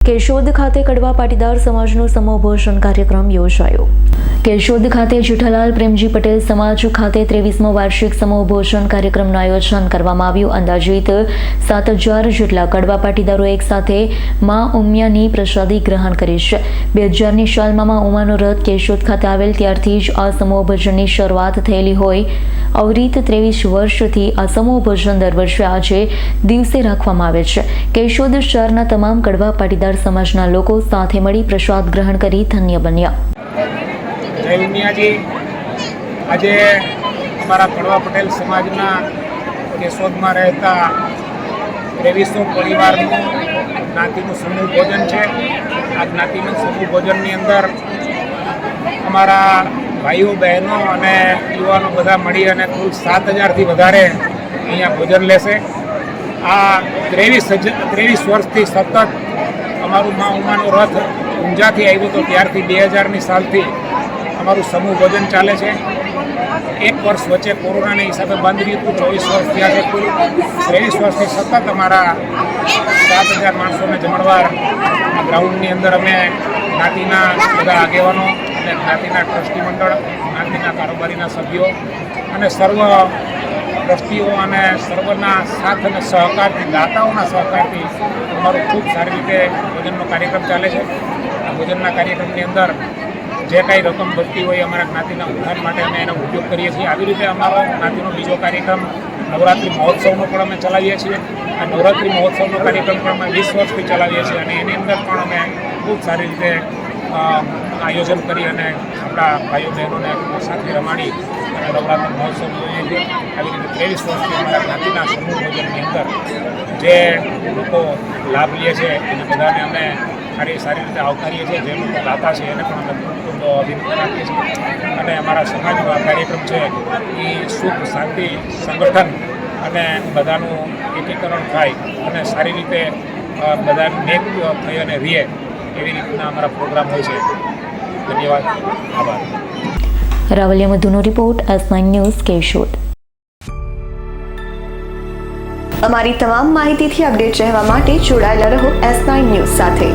કેશોદ ખાતે કડવા પાટીદાર સમાજનો સમૂહ ભોજન કાર્યક્રમ યોજાયો। કેશોદ ખાતે જેઠાલાલ પ્રેમજી પટેલ સમાજ ખાતે 23મો વાર્ષિક સમૂહ ભોજન કાર્યક્રમનું આયોજન કરવામાં આવ્યું। અંદાજિત 7,000 જેટલા કડવા પાટીદારો એક સાથે મા ઉમિયાની પ્રસાદી ગ્રહણ કરી છે। 2000ની સાલમાં મા ઉમાનો રથ કેશોદ ખાતે આવેલ ત્યારથી જ આ સમૂહ ભોજનની શરૂઆત થયેલી હોય અવિરત 23 વર્ષથી આ સમૂહ ભોજન દર વર્ષે આજે દિવસે રાખવામાં આવે છે। કેશોદ શહેરના તમામ કડવા પાટીદાર સમાજના લોકો સાથે મળી પ્રસાદ ગ્રહણ કરી ધન્ય બન્યા। જય ઉમિયાજી। આજે અમારા કડવા પટેલ સમાજના કેશોદમાં રહેતા 2300 પરિવારનું જ્ઞાતિનું સમૂહ ભોજન છે। આ જ્ઞાતિનું સમૂહ ભોજનની અંદર અમારા ભાઈઓ બહેનો અને યુવાનો બધા મળી અને કુલ 7,000થી વધારે અહીંયા ભોજન લેશે। આ 23 વર્ષથી સતત અમારું મા ઉમાનો રથ ઊંઝાથી આવ્યો હતો ત્યારથી 2000ની સાલથી અમારું સમૂહ ભોજન ચાલે છે। એક વર્ષ વચ્ચે કોરોનાના હિસાબે બંધ રહ્યું હતું। 24 વર્ષ થયા છે। કુલ 23 વર્ષથી સતત અમારા 7,000 માણસોને જમણવાર ગ્રાઉન્ડની અંદર અમે જ્ઞાતિના બધા આગેવાનો અને જ્ઞાતિના ટ્રસ્ટી મંડળ, જ્ઞાતિના કારોબારીના સભ્યો અને સર્વ ટ્રસ્ટીઓ અને સર્વના સાથ અને સહકારથી, દાતાઓના સહકારથી અમારું ખૂબ સારી રીતે ભોજનનો કાર્યક્રમ ચાલે છે। આ ભોજનના કાર્યક્રમની અંદર જે કાંઈ રકમ બચતી હોય અમારા જ્ઞાતિના ઉત્થાન માટે અમે એનો ઉપયોગ કરીએ છીએ। આવી રીતે અમારો જ્ઞાતિનો બીજો કાર્યક્રમ નવરાત્રિ મહોત્સવનો પણ અમે ચલાવીએ છીએ। આ નવરાત્રિ મહોત્સવનો કાર્યક્રમ પણ અમે 20 વર્ષથી ચલાવીએ છીએ અને એની અંદર પણ અમે ખૂબ સારી રીતે આયોજન કરી અને આપણા ભાઈઓ બહેનોને સાથે રમાડી અને નવરાત્રિ મહોત્સવ જોઈએ છીએ। આવી રીતે 23 વર્ષથી અમારા જ્ઞાતિના સમૂહ ભોજનની અંદર જે લોકો લાભ લે છે એને બધાને અમે સારી રીતે આવકારીએ છીએ। જે લોકો દાતા છે એને પણ અમે ખૂબ અભિનંદન આપીએ છીએ અને અમારા સમાજનો આ કાર્યક્રમ છે એ સુખ, શાંતિ, સંગઠન અને બધાનું એકીકરણ થાય અને સારી રીતે બધા નેક થઈ અને રહે એવી રીતના અમારા પ્રોગ્રામ હોય છે। ધન્યવાદ, આભાર। રાવલિયા મધુનો રિપોર્ટ, S9 ન્યૂઝ, કેશોદ। અમારી તમામ માહિતીથી અપડેટ રહેવા માટે જોડાયેલા રહો S9 ન્યૂઝ સાથે।